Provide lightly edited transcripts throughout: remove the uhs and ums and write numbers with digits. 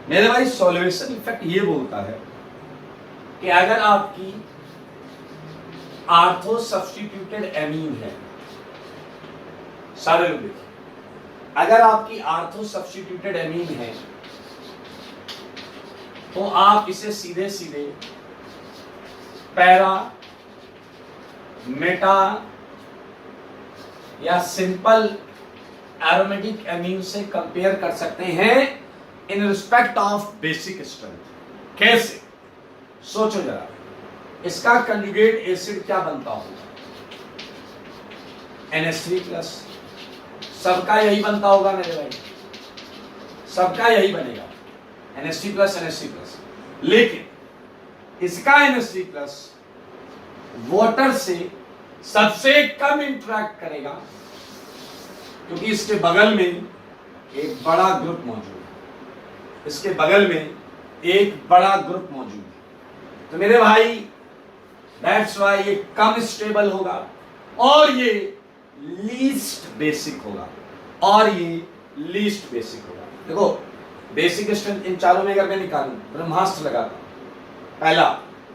मेरे भाई solvation effect ये बोलता है कि अगर आपकी आर्थो सब्स्टिट्यूटेड एमीन है, सारे लोग देखिए, अगर आपकी आर्थो सब्स्टिट्यूटेड एमीन है तो आप इसे सीधे सीधे पैरा, मेटा या सिंपल एरोमेटिक एमीन से कंपेयर कर सकते हैं in respect of basic strength. कैसे? सोचो जरा, इसका कंजुगेट एसिड क्या बनता होगा? NH3+। सबका यही बनता होगा मेरे भाई, सबका यही बनेगा, NH3+, NH3+। लेकिन इसका NH3+ वाटर से सबसे कम इंटरैक्ट करेगा क्योंकि इसके बगल में एक बड़ा ग्रुप मौजूद है, इसके बगल में एक बड़ा ग्रुप मौजूद है। तो मेरे भाई दैट्स वाई ये कम स्टेबल होगा और ये लीस्ट बेसिक होगा, और ये लीस्ट बेसिक होगा। देखो बेसिक स्ट्रेंथ इन चारों में अगर मैं निकालूं, ब्रह्मास्त्र लगाता हूं, पहला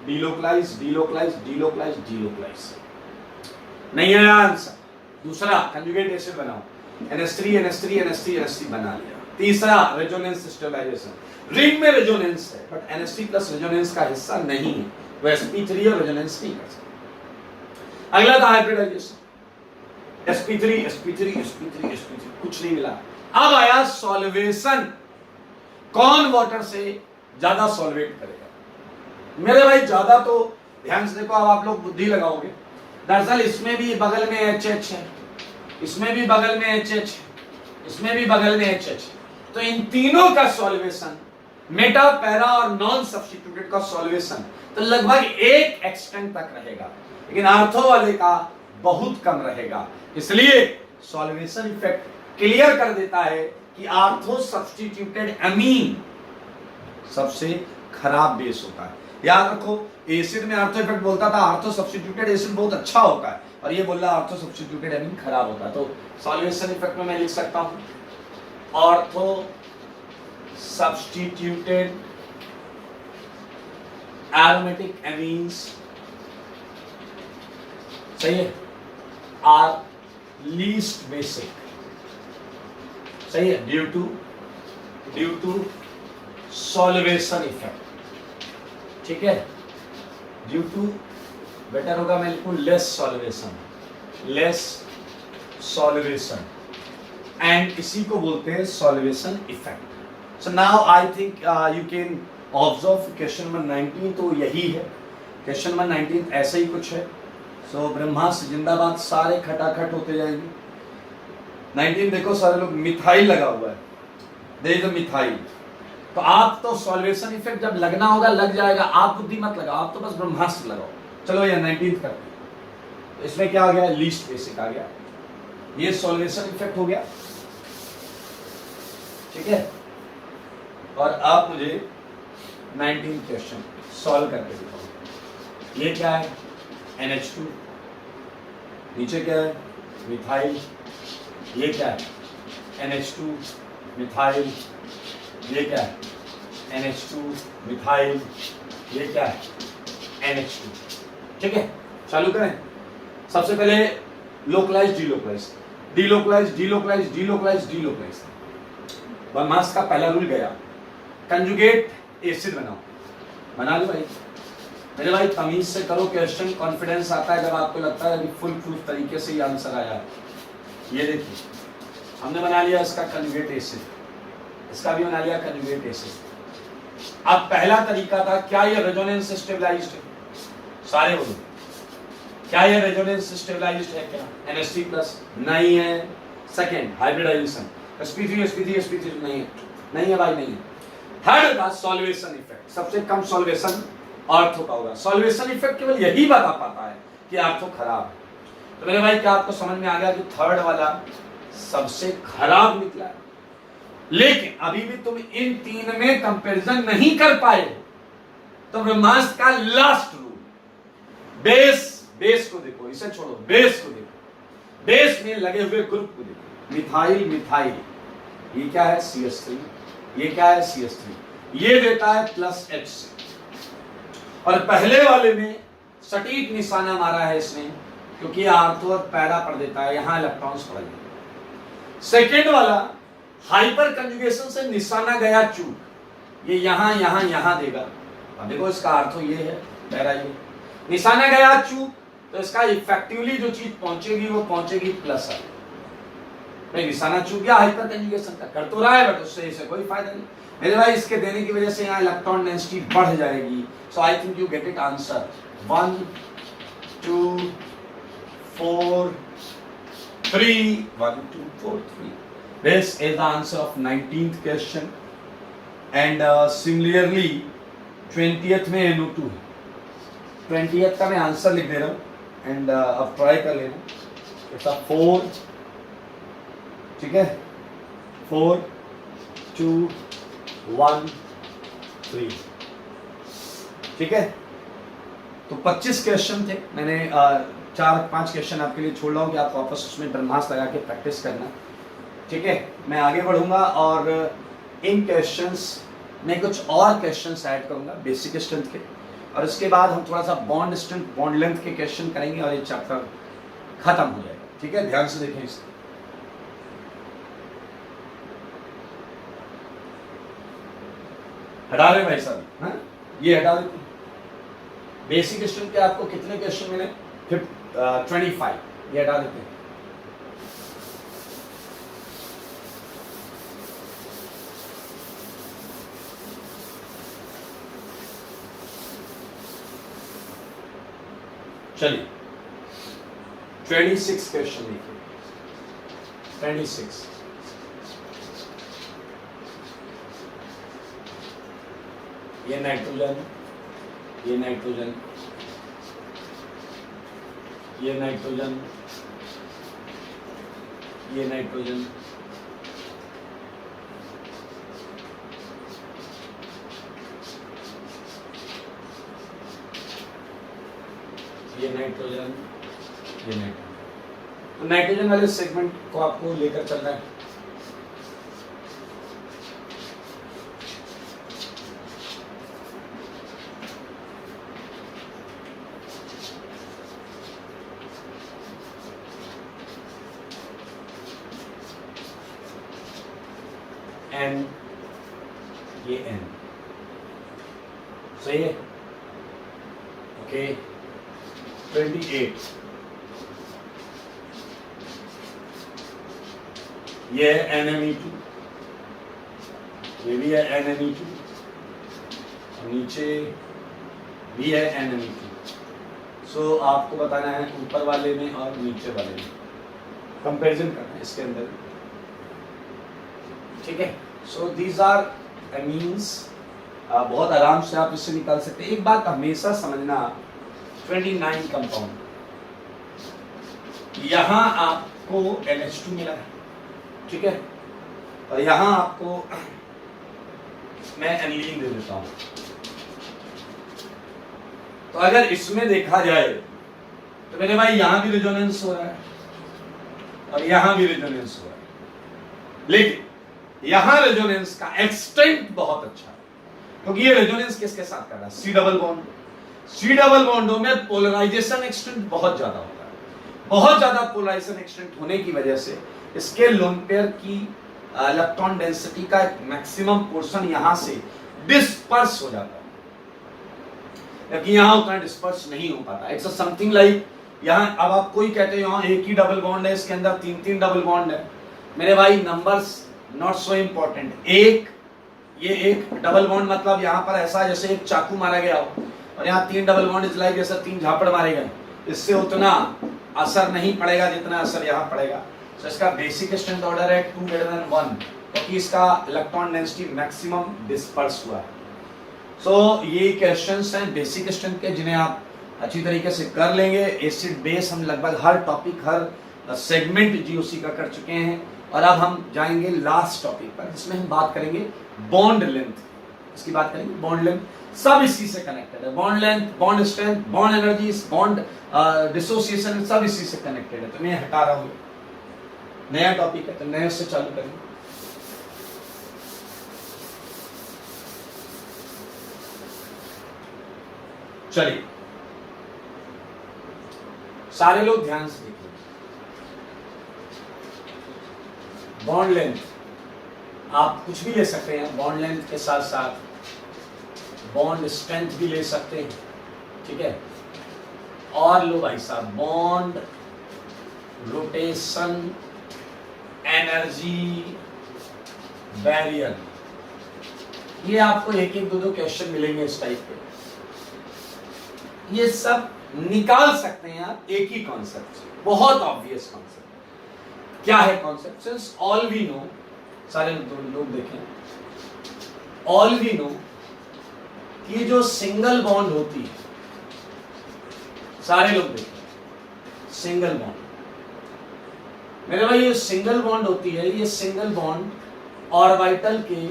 डीलोकलाइज, डीलोकलाइज, डीलोकलाइज, डीलोकलाइज, नहीं आया आंसर। दूसरा कंजुगेट एसिड बनाओ, NH3, NH3, NH3, NH3 बना लिया। तीसरा रेजोनेंस स्टेबलाइजेशन, रिंग में रेजोनेंस है बट NH3+ रेजोनेंस का हिस्सा नहीं है, वो sp3 और रेजोनेंस नहीं कर सकता। अगला था hybridisation, sp3, sp3, sp3, sp3, कुछ नहीं मिला। अब आया सॉल्वेशन, कौन वाटर से ज्यादा सॉल्वेट करेगा? मेरे भाई ज्यादा तो ध्यान से देखो, अब आप लोग बुद्धि लगाओगे। दरअसल इसमें भी बगल में HH है, इसमें भी बगल में HH है, इसमें भी बगल में HH। तो इन तीनों का सॉल्वेशन, मेटा, पैरा और नॉन सब्स्टिट्यूटेड का सॉल्वेशन तो लगभग एक एक्सटेंट तक रहेगा, लेकिन आर्थो वाले का बहुत कम रहेगा। इसलिए सॉल्वेशन इफेक्ट क्लियर कर देता है कि आर्थो सब्स्टिट्यूटेड एमीन सबसे खराब बेस होता है। याद रखो, एसिड में आर्थो इफेक्ट बोलता था आर्थो सब्स्टिट्यूटेड एसिड बहुत अच्छा होता है, और ये बोल रहा आर्थो सब्स्टिट्यूटेड एमीन खराब होता है। तो सॉल्वेशन इफेक्ट में मैं लिख सकता हूं आर्थो सब्स्टिट्यूटेड एरोमेटिक एमीन्स, सही है, आर लीस्ट बेसिक, सही है, ड्यू टू सॉल्वेशन इफेक्ट। ठीक है, ड्यू टू, बेटर होगा मैं लिखूं लेस सॉल्वेशन, एंड इसी को बोलते हैं solvation effect. So now I think you can observe question number 19, तो यही है क्वेश्चन नंबर 19, ऐसे ही कुछ है। सो ब्रह्मास्त्र जिंदाबाद, सारे खटाखट होते जाएंगे। 19 देखो सारे लोग, मिथाइल लगा हुआ है, देयर इज अ मिथाइल। तो आप तो सॉल्वेशन इफेक्ट जब लगना होगा लग जाएगा, आप बुद्धि मत लगाओ, आप तो बस ब्रह्मास्त्र लगाओ। चलो ये 19 करते हैं, तो इसमें क्या आ गया? लीस्ट बेसिक आ गया, ये सॉल्वेशन इफेक्ट हो गया। ठीक है, और आप मुझे 19 क्वेश्चन सॉल्व करके दिखाओ। ये क्या है? NH2, नीचे क्या है? मिथाइल। ये क्या है? NH2 methyl. ये क्या है? NH2 methyl. ये क्या है? NH2। ठीक है, चालू करें। सबसे पहले localise, delocalise, delocalise, delocalise, delocalise, delocalise. Brahmastra का पहला रूल गया, कंजुगेट एसिड बनाओ। बना लो भाई, मेरे भाई तमीज से करो क्वेश्चन, कॉन्फिडेंस आता है जब आपको लगता है कि फुल प्रूफ तरीके से ये आंसर आया। ये देखिए हमने बना लिया इसका कंजुगेट एसिड, इसका भी बना लिया कंजुगेट एसिड। अब पहला तरीका था, क्या ये रेजोनेंस स्टेबलाइज्ड है? सारे बोलो, क्या ये रेजोनेंस स्टेबलाइज्ड है? क्या NH3+ नहीं है। Second hybridisation, sp3 sp3 sp3 नहीं है, नहीं है भाई, नहीं है। थर्ड था सॉल्वेशन इफेक्ट, सबसे कम सॉल्वेशन आर्थो का होगा। सॉल्वेशन इफेक्ट केवल यही बता पाता है कि आर्थो खराब है। तो मेरे भाई क्या आपको समझ में आ गया कि थर्ड वाला सबसे खराब निकला है? लेकिन अभी भी तुम इन तीन में कंपैरिजन नहीं कर पाए हो, तो ब्रह्मास्त्र का लास्ट रूल, बेस को देखो, इसे छोड़ो, बेस को देखो, बेस में लगे हुए ग्रुप को देखो। मिथाइल, मिथाइल, ये क्या है? CH3, ये क्या है? CH3। ये देता है प्लस H से। और पहले वाले में सटीक निशाना मारा है इसने, क्योंकि आर्थो और पैरा पढ़ देता है, यहां इलेक्ट्रॉन्स पढ़ देता। सेकेंड वाला हाइपर कंजुगेशन से निशाना गया चूक, ये यहां यहां यहां देगा। अब देखो इसका आर्थो ये है, पैरा ये, निशाना गया चूक, तो इसका इफेक्टिवली जो चीज पहुंचेगी वो पहुंचेगी प्लस आई। भाई निशाना चूक गया हाइपर कंजुगेशन का, कर तो रहा है बट उससे इसे कोई फायदा नहीं। मेरे भाई इसके देने की वजह से यहाँ इलेक्ट्रॉन डेंसिटी बढ़ जाएगी। So I think you get it answer 1 2 4 3 1 2 4 3। This is the answer of 19th question and similarly 20th में NO2 है। 20th का मैं आंसर लिख दे रहा हूँ एंड अब ट्राई कर लेना। इट्स 4, ठीक है, 4 2 1 3, ठीक है। तो 25 क्वेश्चन थे, मैंने 4-5 क्वेश्चन आपके लिए छोड़ रहा हूँ कि आप वापस उसमें ब्रह्मास्त्र लगा के प्रैक्टिस करना, ठीक है। मैं आगे बढ़ूंगा और इन क्वेश्चंस में कुछ और क्वेश्चंस ऐड करूंगा बेसिक स्ट्रेंथ के, और इसके बाद हम थोड़ा सा बॉन्ड स्ट्रेंथ, बॉन्ड लेंथ के क्वेश्चन करेंगे और ये चैप्टर खत्म हो जाएगा, ठीक है। ध्यान से देखें इसे। हटा रहे भाई साहब, हाँ ये हटा देते। बेसिक स्ट्रेंथ के आपको कितने क्वेश्चन मिले? 25, ये हटा देते हैं। चलिए 26 क्वेश्चन देखिए। 26 ये नाइट्रोजन, ये नाइट्रोजन, ये नाइट्रोजन, ये नाइट्रोजन, ये नाइट्रोजन, ये नाइट्रोजन। तो नाइट्रोजन वाले सेगमेंट को आपको लेकर चलना है। N, ये N सही है, ओके। 28 ये है NME2, ये भी है NME2, नीचे भी है NME2। सो आपको बताना है ऊपर वाले में और नीचे वाले में कंपैरिजन करना है इसके अंदर, ठीक है। सो दीज आर एमीन्स, बहुत आराम से आप इससे निकाल सकते हैं। एक बात हमेशा समझना, 29 कंपाउंड, यहां आपको NH2 मिला है, ठीक है, और यहां आपको मैं एनिलीन दे देता हूं। तो अगर इसमें देखा जाए तो मेरे भाई यहां भी रेजोनेंस हो रहा है और यहां भी रेजोनेंस हो रहा है, लेकिन यहां रेजोनेंस का एक्सटेंट बहुत अच्छा है, क्योंकि ये रेजोनेंस किसके साथ कर रहा है? C double bond. C double बॉन्डों में पोलराइजेशन एक्सटेंट बहुत ज्यादा होता है। बहुत ज्यादा पोलराइजेशन एक्सटेंट होने की वजह से इसके लोन पेयर की इलेक्ट्रॉन डेंसिटी का एक मैक्सिमम पोर्शन यहां से डिस्पर्स हो जाता है, जबकि यहां उतना डिस्पर्स नहीं हो पाता। इट्स समथिंग लाइक यहां, अब आप कोई कहते हैं यहां एक ही डबल बॉन्ड है, इसके अंदर 3-3 डबल बॉन्ड है। मेरे भाई नंबर्स नॉट सो इंपॉर्टेंट। ये एक डबल बॉन्ड मतलब यहां पर ऐसा जैसे एक चाकू मारा गया हो, और यहाँ 3 डबल बॉन्ड इज लाइक जैसे 3 झापड़ मारे गए। इससे उतना असर नहीं पड़ेगा जितना असर यहाँ पड़ेगा। तो इसका बेसिक स्ट्रेंथ ऑर्डर है 2 greater than 1, क्योंकि इसका इलेक्ट्रॉन डेंसिटी मैक्सिमम डिस्पर्स हुआ है। सो ये क्वेश्चंस हैं बेसिक स्ट्रेंथ के, जिन्हें आप अच्छी तरीके से कर लेंगे। एसिड बेस हम लगभग हर टॉपिक, हर सेगमेंट जीओसी का कर चुके हैं, और अब हम जाएंगे लास्ट टॉपिक पर, जिसमें हम बात करेंगे बॉन्ड लेंथ। इसकी बात करेंगे बॉन्ड लेंथ, सब इसी से कनेक्टेड है। Bond length, bond strength, bond energy, bond dissociation, सब इसी से कनेक्टेड है। तो मैं हटा रहा हूँ, नया टॉपिक है तो नए से चालू करेंगे। चलिए सारे लोग ध्यान से देखिए। बॉन्ड लेंथ आप कुछ भी ले सकते हैं, बॉन्ड लेंथ के साथ साथ बॉन्ड स्ट्रेंथ भी ले सकते हैं, ठीक है। और लो भाई साहब, बॉन्ड रोटेशन, एनर्जी, बैरियर, ये आपको एक एक दो क्वेश्चन मिलेंगे इस टाइप के। ये सब निकाल सकते हैं आप एक ही कॉन्सेप्ट से, बहुत ऑब्वियस कॉन्सेप्ट। क्या है concept? Since all we know, सारे लोग देखें, ऑल वी नो कि जो सिंगल बॉन्ड होती है, सारे लोग देखें, सिंगल बॉन्ड, मेरे भाई ये सिंगल बॉन्ड होती है, ये सिंगल बॉन्ड ऑर्बिटल के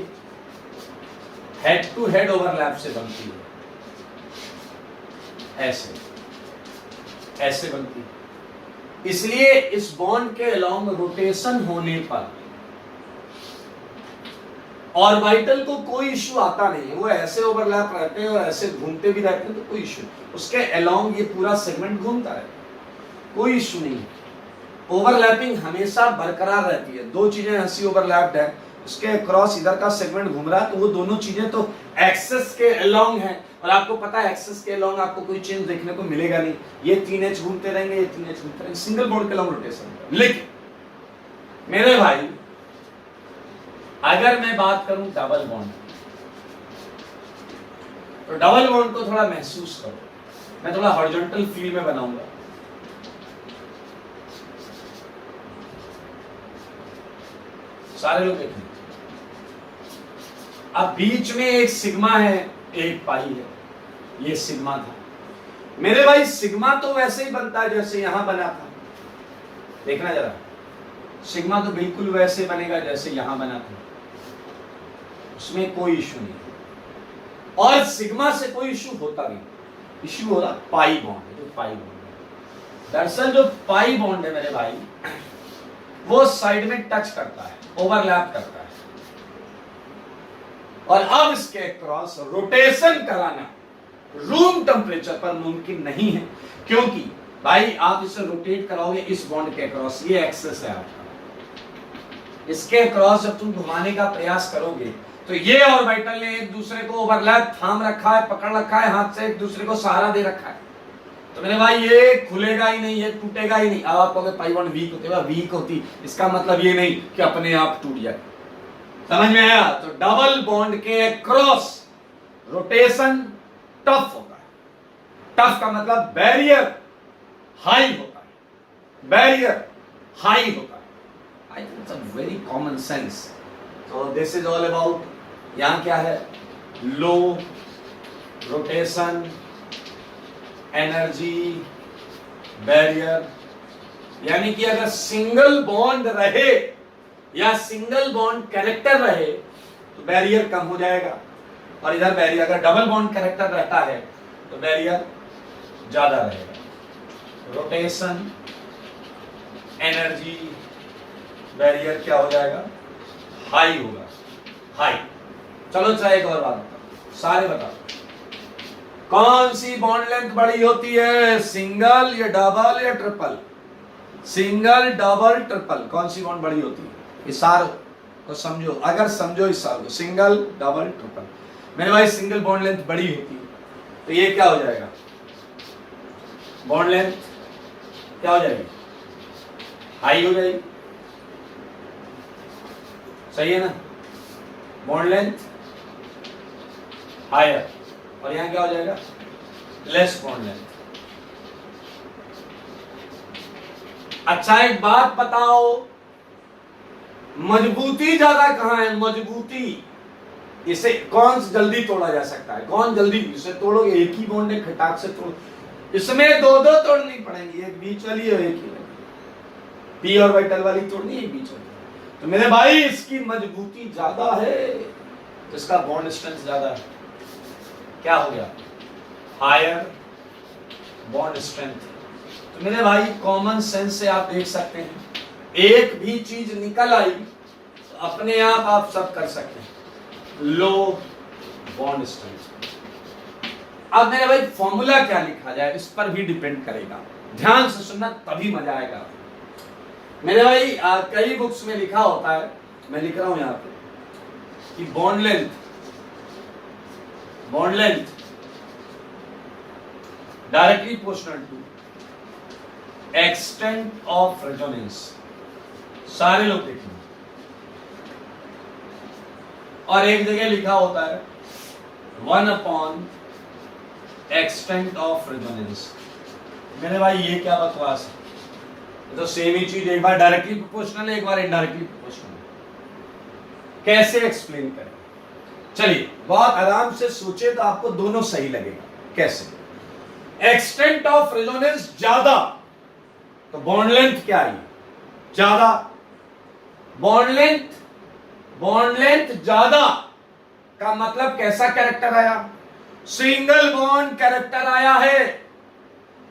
हेड टू हेड ओवरलैप से बनती है, ऐसे ऐसे बनती है। इसलिए इस बॉन्ड के अलोंग रोटेशन होने पर ऑर्बिटल को कोई इश्यू आता नहीं है, वो ऐसे ओवरलैप रहते हैं और ऐसे घूमते भी रहते हैं, तो कोई इश्यू, उसके अलोंग ये पूरा सेगमेंट घूमता है, कोई इश्यू नहीं है। ओवरलैपिंग हमेशा बरकरार रहती है, दो चीजें ऐसी ओवरलैप्ड है, उसके क्रॉस इधर का सेगमेंट घूम रहा है, तो वो दोनों चीजें तो एक्सेस के अलोंग है, और आपको पता है एक्सेस के अलोंग आपको कोई चेंज देखने को मिलेगा नहीं, ये 3H घूमते रहेंगे, ये 3H घूमते रहेंगे, सिंगल बॉन्ड के अलोंग रोटेशन। लेकिन मेरे भाई अगर मैं बात करूं डबल बॉन्ड, तो डबल बॉन्ड को थोड़ा महसूस करो, मैं थोड़ा हॉरिजॉन्टल फील में बनाऊंगा। सारे लोग देखें, अब बीच में एक सिग्मा है, एक पाई है, ये सिग्मा था मेरे भाई। सिग्मा तो वैसे ही बनता है जैसे यहां बना था, देखना जरा, सिग्मा तो बिल्कुल वैसे बनेगा जैसे यहां बना था, उसमें कोई इश्यू नहीं, और सिग्मा से कोई इश्यू होता नहीं। इश्यू हो रहा पाई बॉन्ड है, जो पाई बॉन्ड है, दरअसल जो पाई बॉन्ड है मेरे भाई, वो साइड में टच करता है, ओवरलैप करता है, और अब इसके क्रॉस रोटेशन कराना रूम टेम्परेचर पर मुमकिन नहीं है, क्योंकि भाई आप इसे रोटेट कराओगे इस बॉन्ड के क्रॉस, ये एक्सेस है आपका, इसके क्रॉस जब तुम घुमाने का प्रयास करोगे तो ये ऑर्बिटल ने एक दूसरे को ओवरलैप थाम रखा है, पकड़ रखा है, हाथ से एक दूसरे को सहारा दे रखा है, तो मेरे भाई ये खुलेगा ही नहीं, ये टूटेगा ही नहीं। अब आप कहोगे पाई बॉन्ड वीक होती है, वीक होती, इसका मतलब ये नहीं कि अपने आप टूट जाए, समझ में आया? तो डबल बॉन्ड के क्रॉस रोटेशन टफ होता है, टफ का मतलब बैरियर हाई होता है, बैरियर हाई होता है। I think it's a very common sense. तो दिस इज ऑल अबाउट, यहां क्या है, लो रोटेशन, एनर्जी, बैरियर, यानी कि अगर सिंगल बॉन्ड रहे या सिंगल बॉन्ड कैरेक्टर रहे तो बैरियर कम हो जाएगा, और इधर बैरियर, अगर डबल बॉन्ड कैरेक्टर रहता है तो बैरियर ज्यादा रहेगा। रोटेशन, एनर्जी, बैरियर क्या हो जाएगा, हाई होगा, हाई। चलो चाहे एक और बात बताओ, सारे बताओ, कौन सी बॉन्ड लेंथ बड़ी होती है, सिंगल या डबल या ट्रिपल? सिंगल, डबल, ट्रिपल, कौन सी बॉन्ड बड़ी होती है? इस सार को समझो, अगर समझो इस सार को, सिंगल, डबल, ट्रिपल, मेरे भाई सिंगल बॉन्ड लेंथ बड़ी होती है, तो ये क्या हो जाएगा, बॉन्ड लेंथ क्या हो जाएगी, हाई हो जाएगी, सही है ना? बॉन्ड लेंथ हायर, और यहां क्या हो जाएगा, लेस बॉन्ड लेंथ। अच्छा एक बात बताओ, मजबूती ज्यादा कहां है, मजबूती, इसे कौन जल्दी तोड़ा जा सकता है, कौन जल्दी, इसे तोड़ोगे एक ही बॉन्ड है, खटाक से तोड़, इसमें दो दो तोड़नी पड़ेंगी, एक बीच वाली और एक ही पी ऑर्बिटल वाली तोड़नी, एक बीच वाली। तो मेरे भाई इसकी मजबूती ज्यादा है, तो इसका बॉन्ड स्ट्रेंथ ज्यादा है, क्या हो गया, हायर बॉन्ड स्ट्रेंथ। तो मेरे भाई कॉमन सेंस से आप देख सकते हैं, एक भी चीज निकल आई तो अपने आप सब कर सकते हैं, लो बॉन्ड स्ट्रेंथ, अब मेरे भाई फॉर्मूला क्या लिखा जाए इस पर भी डिपेंड करेगा, ध्यान से सुनना तभी मजा आएगा मेरे भाई। कई बुक्स में लिखा होता है, मैं लिख रहा हूं यहां पे कि bond length directly proportional to extent of resonance. सारे लोग देखेंगे। और एक जगह लिखा होता है 1 अपॉन एक्सटेंट ऑफ रेजोनेंस। मेरे भाई ये क्या बकवास है, तो सेम ही चीज, एक बार डायरेक्टली प्रोपोर्शनल है, एक बार इनडायरेक्टली प्रोपोर्शनल है। कैसे एक्सप्लेन करें? चलिए बहुत आराम से सोचे तो आपको दोनों सही लगेगा। कैसे? एक्सटेंट ऑफ रेजोनेंस ज्यादा तो बॉन्ड लेंथ क्या आई? ज्यादा। बॉन्ड लेंथ ज्यादा का मतलब कैसा कैरेक्टर आया? सिंगल बॉन्ड कैरेक्टर आया है,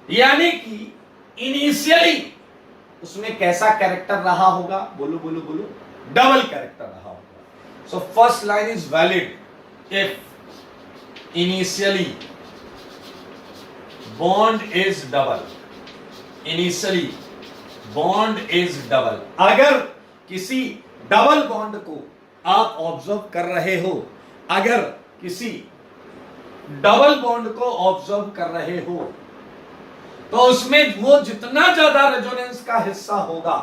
यानी कि इनिशियली उसमें कैसा कैरेक्टर रहा होगा? बोलो बोलो बोलो, डबल कैरेक्टर रहा होगा। So first line is valid if initially bond is double. Initially bond is double. अगर किसी डबल बॉन्ड को आप ऑब्जर्व कर रहे हो, अगर किसी डबल बॉन्ड को ऑब्जर्व कर रहे हो तो उसमें वो जितना ज्यादा रेजोनेंस का हिस्सा होगा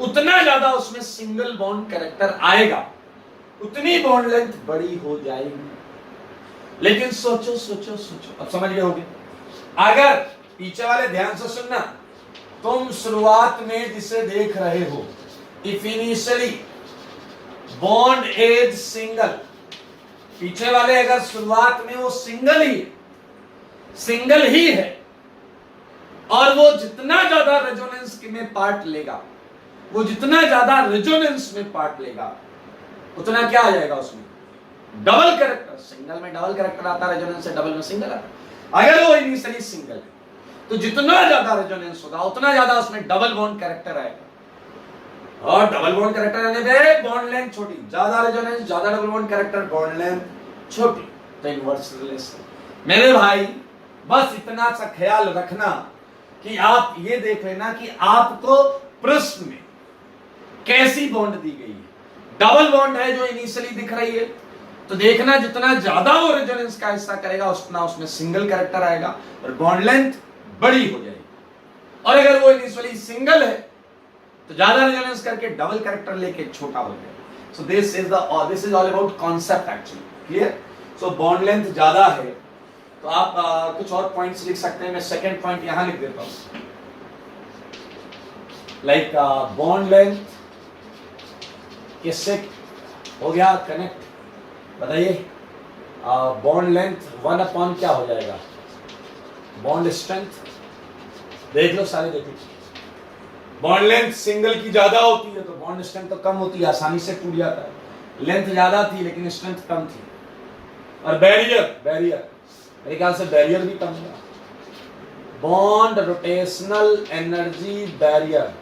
उतना ज्यादा उसमें सिंगल बॉन्ड कैरेक्टर आएगा, उतनी बॉन्ड लेंथ बड़ी हो जाएगी। लेकिन सोचो सोचो सोचो, अब समझ गए होगे? अगर पीछे वाले ध्यान से सुनना, तुम शुरुआत में जिसे देख रहे हो, if initially bond is single, पीछे वाले अगर शुरुआत में वो सिंगल ही है और वो जितना ज्यादा रेजोनेंस में पार्ट लेगा, वो जितना ज्यादा रेजोनेंस में पार्ट लेगा उतना क्या आ जाएगा उसमें? Double character. सिंगल में डबल कैरेक्टर आता है, रेजोनेंस से डबल में सिंगल आता। अगर वो इनिशियली सिंगल है तो जितना ज्यादा रेजोनेंस होगा उतना ज्यादा उसमें डबल बॉन्ड कैरेक्टर आएगा, और डबल बॉन्ड कैरेक्टर आने पे बॉन्ड लेंथ छोटी, ज्यादा रेजोनेंस ज्यादा double bond character, bond length छोटी, तो इनवर्स रिलेशन। मेरे भाई बस इतना सा ख्याल रखना कि आप ये देख लेना कि आपको प्रश्न में कैसी बॉन्ड दी गई है। डबल बॉन्ड है जो इनिशियली दिख रही है, तो देखना जितना ज्यादा वो रेजोनेंस का हिस्सा करेगा उतना उसमें सिंगल कैरेक्टर आएगा और बॉन्ड लेंथ बड़ी हो जाएगी। और अगर वो इनिशियली सिंगल है तो ज्यादा रेजोनेंस करके डबल कैरेक्टर लेके छोटा हो जाएगा। So this is all about concept actually. Clear? So bond length ज्यादा है तो आप कुछ और पॉइंट्स लिख सकते हैं। मैं सेकंड पॉइंट यहां लिख देता हूं, लाइक बॉन्ड लेंथ किससे हो गया कनेक्ट? बताइए। बॉन्ड लेंथ 1 अपॉन क्या हो जाएगा? Bond strength. देख लो सारे, देखो बॉन्ड लेंथ सिंगल की ज्यादा होती है तो बॉन्ड स्ट्रेंथ तो कम होती है, आसानी से टूट जाता है। लेंथ ज्यादा थी लेकिन स्ट्रेंथ कम थी। और बैरियर मेरे ख्याल से बैरियर भी कम है। बॉन्ड रोटेशनल एनर्जी बैरियर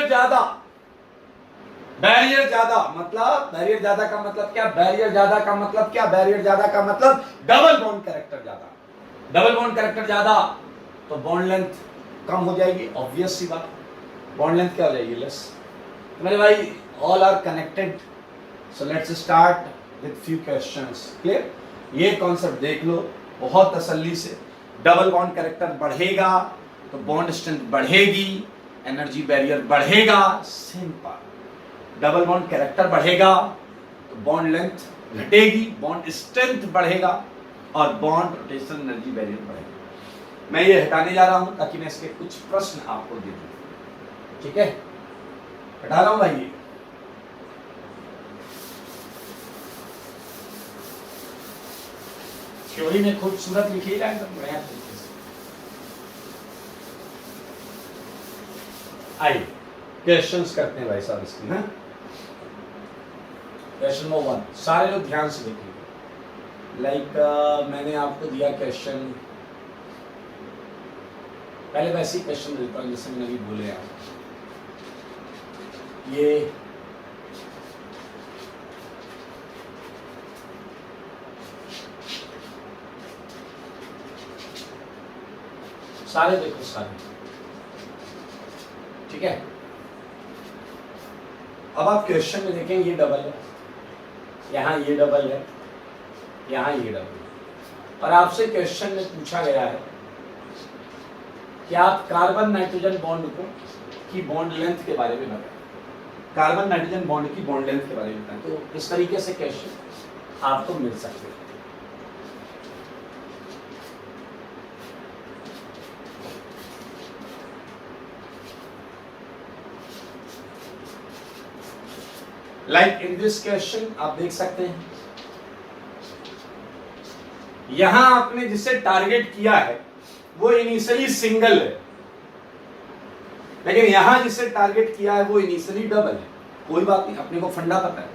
ज्यादा मतलब बैरियर ज्यादा का मतलब क्या? बैरियर ज्यादा का मतलब क्या? बैरियर ज्यादा का मतलब डबल बॉन्ड कैरेक्टर ज्यादा। डबल बॉन्ड कैरेक्टर ज्यादा तो बॉन्ड लेंथ कम हो जाएगी, ऑब्वियस सी बात। बॉन्ड लेंथ क्या हो जाएगी? लेस। तो मेरे भाई all are connected, so let's start with few questions. Clear? ये कॉन्सेप्ट देख लो बहुत तसल्ली से। डबल बॉन्ड कैरेक्टर बढ़ेगा तो बॉन्ड स्ट्रेंथ बढ़ेगी, एनर्जी बैरियर बढ़ेगा, सिंपल। डबल बॉन्ड कैरेक्टर बढ़ेगा तो बॉन्ड लेंथ घटेगी, बॉन्ड स्ट्रेंथ बढ़ेगा और बॉन्ड रोटेशनल एनर्जी बैरियर बढ़ेगा। मैं ये हटाने जा रहा हूं ताकि मैं इसके कुछ प्रश्न आपको दे दूं। ठीक है? हटा रहा हूं भाई। ये थ्योरी में खूबसूरत लिखी जाए तो बढ़िया तरीके से। आइए क्वेश्चंस करते हैं भाई साहब इसकी। ना क्वेश्चन नंबर 1, सारे लोग ध्यान से देखिए। लाइक मैंने आपको दिया क्वेश्चन, पहले वैसे ही क्वेश्चन देता हूँ जैसे मैंने अभी बोले आप। ये सारे देखो सारे, ठीक है। अब आप क्वेश्चन में देखें ये डबल है, यहाँ ये डबल है, यहाँ ये डबल है, और आपसे क्वेश्चन में पूछा गया है कि आप कार्बन नाइट्रोजन बॉन्ड को की बॉन्ड लेंथ के बारे में बताएं, कार्बन नाइट्रोजन बॉन्ड की बॉन्ड लेंथ के बारे में बताएं। तो इस तरीके से क्वेश्चन आपको मिल सकते हैं। लाइक इन दिस क्वेश्चन आप देख सकते हैं, यहां आपने जिसे टारगेट किया है वो इनिशियली सिंगल है, लेकिन यहां जिसे टारगेट किया है वो इनिशियली डबल है। कोई बात नहीं, अपने को फंडा पता है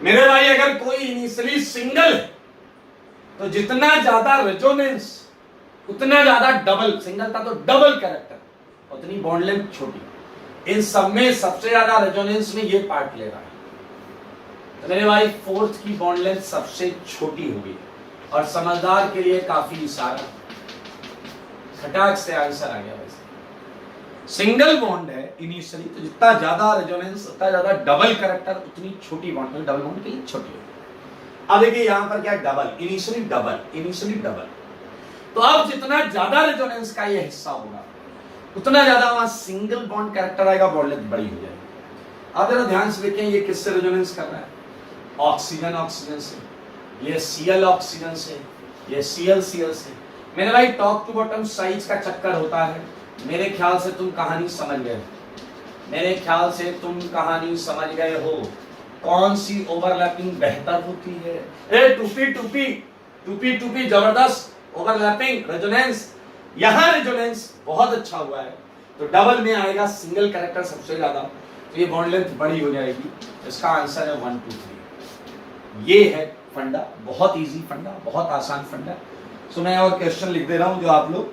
मेरे भाई। अगर कोई इनिशियली सिंगल है तो जितना ज्यादा रेजोनेंस उतना ज्यादा डबल, सिंगल था तो डबल कैरेक्टर उतनी बॉन्ड लेंथ छोटी। इन सब में सबसे ज्यादा रेजोनेंस में ये पार्ट ले रहा है, तो मेरे भाई फोर्थ की बॉन्ड लेंथ सबसे छोटी होगी, और समझदार के लिए काफी इशारा, खटाक से आंसर आ गया। वैसे सिंगल बॉन्ड है इनिशियली, तो जितना ज्यादा रेजोनेंस उतना ज्यादा डबल कैरेक्टर उतनी छोटी बॉन्ड, तो डबल बॉन्ड के लिए छोटी होगी। अब देखिए यहां पर क्या है, double, initially double, initially double, तो अब जितना ज्यादा रेजोनेंस का ये हिस्सा होगा उतना ज्यादा वहां सिंगल बॉन्ड कैरेक्टर आएगा, बॉन्ड लेंथ बड़ी हो जाएगी। अब जरा ध्यान से देखें ये किससे रेजोनेंस कर रहा है, ऑक्सीजन ऑक्सीजन से, ये Cl ऑक्सीजन से, ये Cl Cl से। मेरे भाई टॉप टू बॉटम साइज का चक्कर होता है। मेरे ख्याल से तुम कहानी समझ गए, मेरे ख्याल से तुम कहानी समझ गए हो। कौन सी ओवरलैपिंग बेहतर होती है? ए टूपी टूपी टूपी टूपी, जबरदस्त ओवरलैपिंग, रेजोनेंस। यहां रेजोनेंस बहुत अच्छा हुआ है, तो डबल में आएगा सिंगल कैरेक्टर सबसे ज्यादा, तो ये बॉन्ड लेंथ बड़ी हो जाएगी। इसका आंसर है 1 2 3। ये है फंडा, बहुत इजी फंडा, बहुत आसान फंडा। सो मैं और क्वेश्चन लिख दे रहा हूं जो आप लोग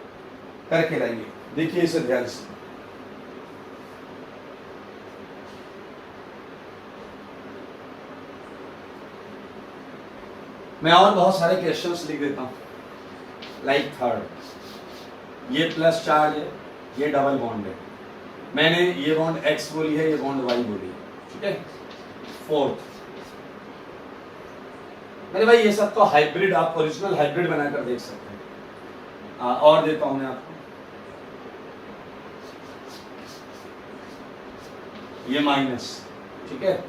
करके लाइए, देखिए इसे ध्यान से। मैं और बहुत सारे क्वेश्चंस लिख देता हूं। लाइक थर्ड, ये प्लस चार्ज है, ये डबल बॉन्ड है, मैंने ये बॉन्ड एक्स बोली है, ये बॉन्ड वाई बोली है, ठीक है। फोर्थ मेरे भाई ये सब तो हाइब्रिड, आप ओरिजिनल हाइब्रिड बनाकर देख सकते हैं। और देता हूं मैं आपको, ये माइनस, ठीक है।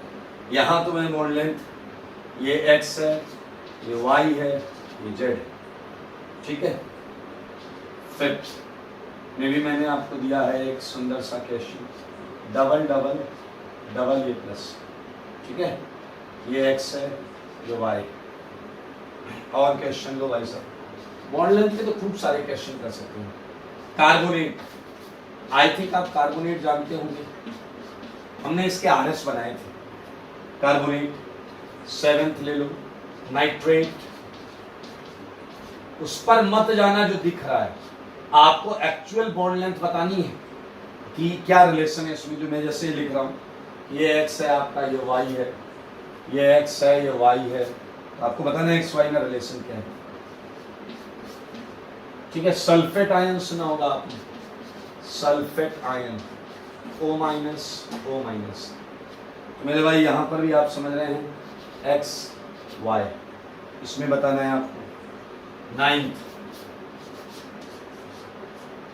यहां तो मैं बॉन्ड लेंथ ये एक्स है, ये वाई है, ये जेड है, ठीक है। फिफ्थ में भी मैंने आपको दिया है एक सुंदर सा क्वेश्चन, डबल डबल डबल ये प्लस, ठीक है। ये एक्स है, ये वाई। और क्वेश्चन लो भाई साहब, बॉन्ड लेंथ के तो खूब सारे क्वेश्चन कर सकते हैं। कार्बोनेट, आई थिंक आप कार्बोनेट जानते होंगे, हमने इसके आरएस बनाए थे। कार्बोनेट, सेवेंथ ले लो, नाइट्रेट, उस पर मत जाना जो दिख रहा है, आपको एक्चुअल बॉन्ड लेंथ बतानी है कि क्या रिलेशन है इसमें। जो मैं जैसे लिख रहा हूं, ये एक्स है आपका, ये वाई है, ये एक्स है, ये वाई है, आपको बताना है एक्स वाई का रिलेशन क्या है, ठीक है। सल्फेट आयन सुना होगा आपने, sulphate ion, O minus O minus. तो मेरे भाई यहां पर भी आप समझ रहे हैं एक्स वाई, इसमें बताना है आपको। नाइन्थ,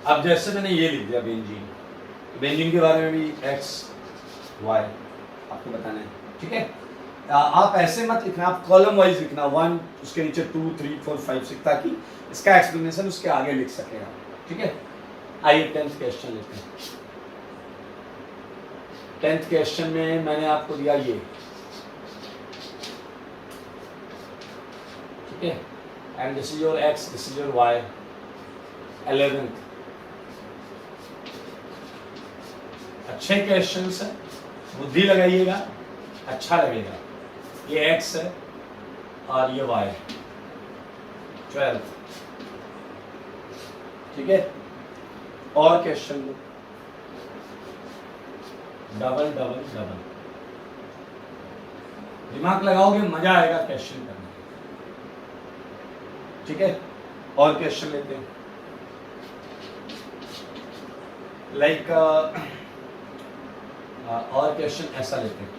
अब जैसे मैंने ये लिख दिया बेंजीन, बेंजीन के बारे में भी एक्स वाई आपको बताना है, ठीक है। आप ऐसे मत लिखना, आप कॉलम वाइज लिखना, 1 उसके नीचे 2 3 4 5 6, ताकि इसका एक्सप्लेनेशन उसके आगे लिख सके आप, ठीक है। आइए 10th क्वेश्चन लेते हैं। 10th क्वेश्चन में मैंने आपको दिया ये, ठीक है, and this is your X, this is your Y. 11th, अच्छे क्वेश्चंस हैं, बुद्धि लगाइएगा, अच्छा लगेगा। ये एक्स है और ये वाई है। 12th, ठीक है। और क्वेश्चन लो, डबल डबल डबल, दिमाग लगाओगे मजा आएगा क्वेश्चन करने, ठीक है। और क्वेश्चन लेते हैं। लाइक और क्वेश्चन ऐसा लेते हैं,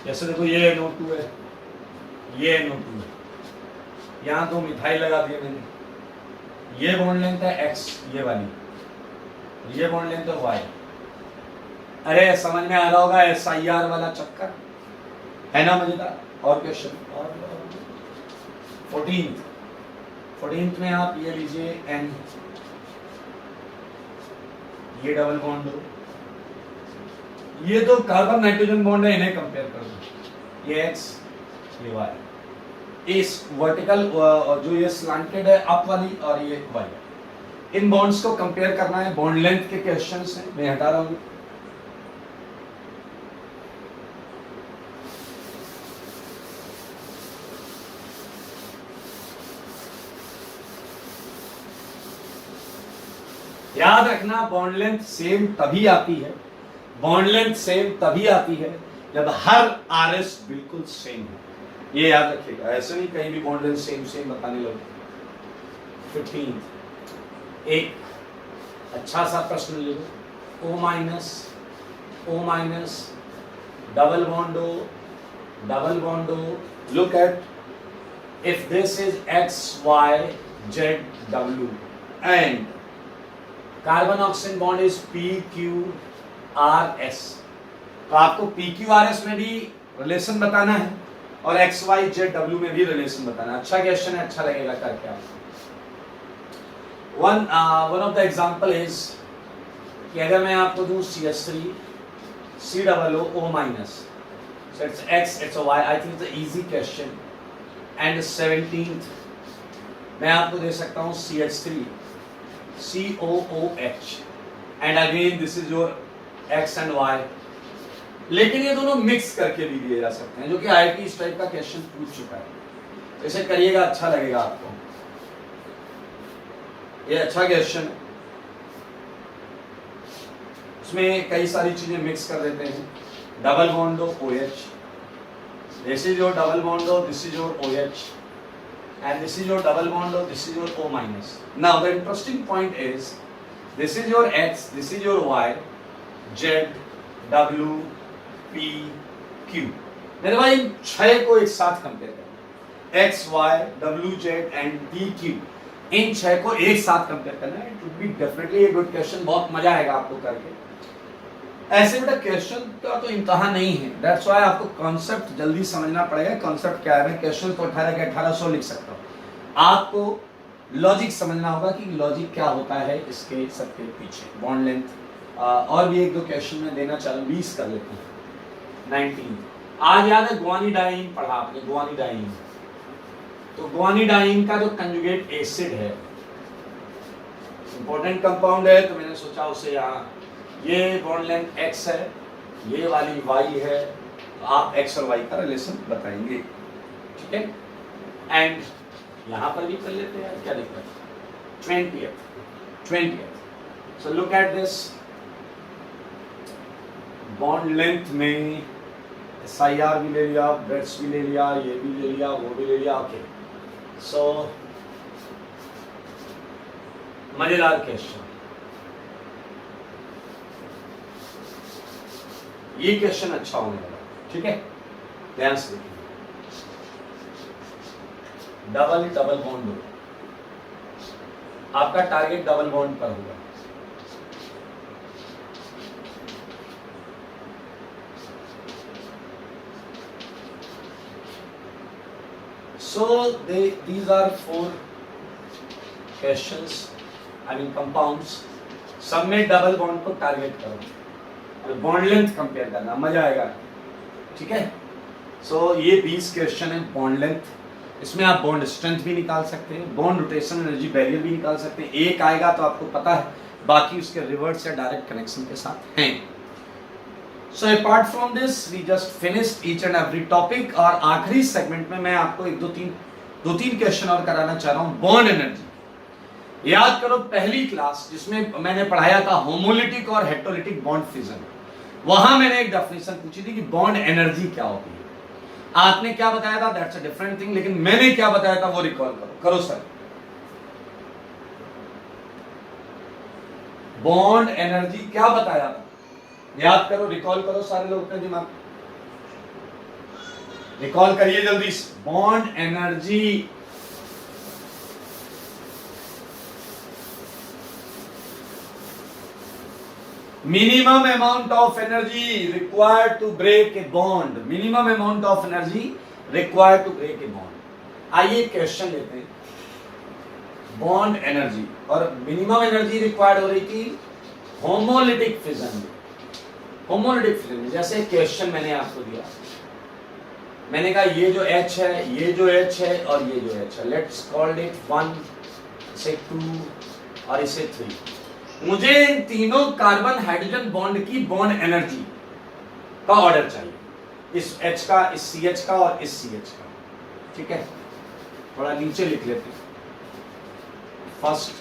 जैसे देखो ये NO2 है, ये NO2 है, यहाँ दो मिथाइल लगा दिए मैंने, ये बॉन्ड लेंथ है X, ये वाली, ये बॉन्ड लेंथ है Y। अरे समझ में आ रहा होगा SIR वाला चक्कर, है ना मजेदार। और क्वेश्चन और 14th में आप ये लीजिए N, ये डबल बॉन्ड हो, ये तो कार्बन नाइट्रोजन बॉन्ड है, इन्हें कंपेयर कर दो, ये X ये Y, इस वर्टिकल जो ये स्लांटेड है अप वाली और ये Y, इन बॉन्ड्स को कंपेयर करना है, बॉन्ड लेंथ के क्वेश्चंस हैं, मैं हटा रहा हूं। याद रखना बॉन्ड लेंथ सेम तभी आती है, बॉन्ड लेंथ सेम तभी आती है जब हर RS बिल्कुल सेम है, ये याद रखिएगा। ऐसे नहीं कहीं भी बॉन्ड लेंथ सेम बताने लगे। 15 एक अच्छा सा प्रश्न ले लो, O minus double bond O, look at if this is XYZW and carbon oxygen bond is PQRS, तो आपको PQRS में भी रिलेशन बताना है और XYZW में भी रिलेशन बताना है। अच्छा क्वेश्चन है, अच्छा लगेगा करके आपको। One of the example is कि अगर मैं आपको दूं CH3 COO minus, so it's X, it's a Y, I think it's an easy question। and 17th मैं आपको दे सकता हूं CH3 COOH and again this is your X and Y, लेकिन ये दोनों मिक्स करके भी दिए जा सकते हैं, जो कि IIT इस टाइप का क्वेश्चन पूछ चुका है। इसे करिएगा, अच्छा लगेगा आपको, ये अच्छा क्वेश्चन है। इसमें कई सारी चीजें मिक्स कर देते हैं। Double bond OH, this is your double bond, this is your OH and this is your double bond, this is your O minus. Now the interesting point is this is your X, this is your Y, Z, W, P, Q। मेरे भाई इन 6 को एक साथ compare करना, X, Y, W, Z and P, Q, इन 6 को एक साथ compare करना है। It would be definitely a good question, बहुत मजा आएगा आपको करके। ऐसे बेटा क्वेश्चन का तो इम्तहान नहीं है, दैट्स व्हाई आपको कॉन्सेप्ट जल्दी समझना पड़ेगा। कॉन्सेप्ट क्या है, मैं क्वेश्चन तो 18 के 1800 लिख सकता हूँ, आपको लॉजिक समझना होगा कि लॉजिक क्या होता है इसके सबके पीछे। बॉन्ड लेंथ और भी एक दो क्वेश्चन में देना चाहूँ, 20 कर लेते हैं। 19 आज याद है गुआनिडाइन पढ़ा आपने, गुआनिडाइन, तो गुआनिडाइन का जो कंजुगेट एसिड है, इंपॉर्टेंट कंपाउंड है, तो मैंने सोचा उसे यहाँ, ये बॉन्ड लेंथ X है, ये वाली Y है, तो आप X और Y का रिलेशन बताएंगे, ठीक है। एंड यहां पर भी कर लेते हैं, क्या दिक्कत है। 20th so look at this, bond length में SIR भी ले लिया, ब्रेड्स भी ले लिया, ये भी ले लिया, वो भी ले लिया, ओके। सो मजेदार क्वेश्चन, ये क्वेश्चन अच्छा होने वाला, ठीक है, ध्यान से देखिए। डबल बॉन्ड हो, आपका टारगेट डबल बॉन्ड पर होगा। So these are 4 questions, I mean compounds, सब में डबल बॉन्ड को टारगेट करो और बॉन्ड लेंथ कंपेयर करना, मजा आएगा, ठीक है। सो ये 20 क्वेश्चन है बॉन्ड लेंथ, इसमें आप बॉन्ड स्ट्रेंथ भी निकाल सकते हैं, बॉन्ड रोटेशन एनर्जी बैरियर भी निकाल सकते हैं। एक आएगा तो आपको पता है, बाकी उसके रिवर्स या डायरेक्ट कनेक्शन के साथ हैं। So apart from this we just finished each and every topic, और आखिरी सेगमेंट में मैं आपको दो तीन क्वेश्चन और कराना चाह रहा हूं। बॉन्ड एनर्जी याद करो, पहली क्लास जिसमें मैंने पढ़ाया था होमोलिटिक और हेटेरोलिटिक बॉन्ड फिजन, वहां मैंने एक डेफिनेशन पूछी थी कि बॉन्ड एनर्जी क्या होती है। आपने क्या बताया था, दैट्स अ डिफरेंट थिंग, लेकिन मैंने क्या बताया था वो रिकॉल करो सर। बॉन्ड एनर्जी क्या बताया था? याद करो, रिकॉल करो सारे लोग अपने दिमाग, रिकॉल करिए जल्दी से। Bond energy minimum amount of energy required to break a bond, minimum amount of energy required to break a bond। आइए क्वेश्चन लेते हैं, बॉन्ड एनर्जी और मिनिमम एनर्जी रिक्वायर्ड हो रही थी होमोलिटिक फिजन में। होमोलिटिक फिजन में जैसे क्वेश्चन मैंने आपको दिया, मैंने कहा ये जो H है, ये जो H है और ये जो H है, लेट्स कॉल इट 1, इसे 2 और इसे 3। मुझे इन तीनों कार्बन हाइड्रोजन बॉन्ड की बॉन्ड एनर्जी का ऑर्डर चाहिए, इस H का, इस CH का और इस CH का। ठीक है, थोड़ा नीचे लिख लेते हैं, फर्स्ट,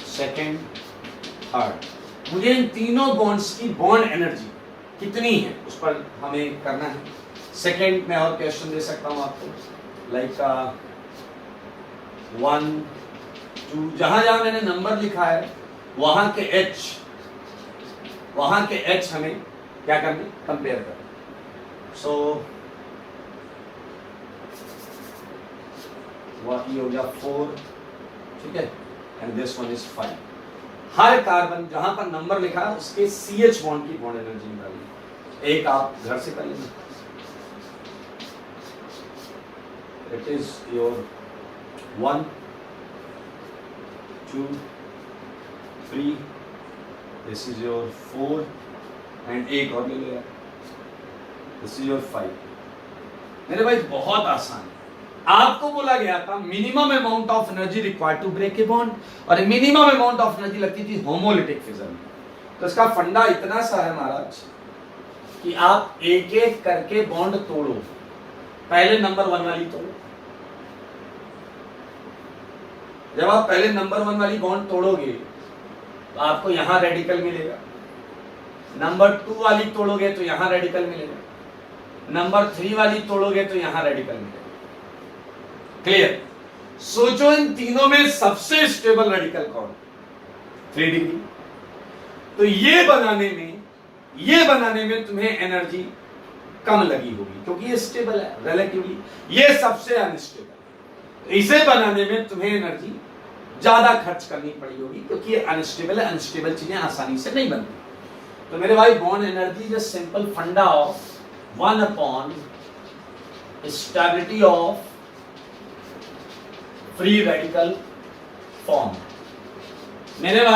सेकंड, थर्ड। मुझे इन तीनों बॉन्ड्स की बॉन्ड एनर्जी कितनी है उस पर हमें करना है। सेकंड में और क्वेश्चन दे सकता हूं आपको, लाइक 1, 2, जहां जहां मैंने नंबर लिखा है वहां के H हमें क्या करने, कंपेयर करना। सो ये हो गया 4, ठीक है, and this one is 5। Her carbon जहां पर नंबर लिखा है उसके CH बॉन्ड की बॉन्ड एनर्जी निकालिए। एक आप घर से कर लेना, it is your 1, 2, 3, this is your 4 and एक और ले लो यार, दिस इज योर 5। मेरे भाई बहुत आसान है। आपको बोला गया था minimum amount of energy required to break a bond, और मिनिमम अमाउंट ऑफ एनर्जी लगती थी होमोलिटिक फिजन में। तो इसका फंडा इतना सा है महाराज कि आप एक एक करके बॉन्ड तोड़ो। पहले नंबर 1 वाली तोड़ो, जब आप पहले नंबर 1 वाली बॉन्ड तोड़ोगे तो आपको यहां रेडिकल मिलेगा। नंबर 2 वाली तोड़ोगे तो यहां रेडिकल मिलेगा। नंबर 3 वाली तोड़ोगे तो यहां रेडिकल मिलेगा। क्लियर? सोचो इन तीनों में सबसे स्टेबल रेडिकल कौन? 3 डिग्री। तो ये बनाने में तुम्हें एनर्जी कम लगी होगी क्योंकि ये स्टेबल है रिलेटिवली, ये सबसे अनस्टेबल। तो इसे बनाने में तुम्हें एनर्जी ज्यादा खर्च करनी पड़ी होगी क्योंकि ये अनस्टेबल है। अनस्टेबल चीजें आसानी से नहीं बनती। तो मेरे भाई bond energy is a simple funda of 1 upon stability of free radical form. मेरे भाई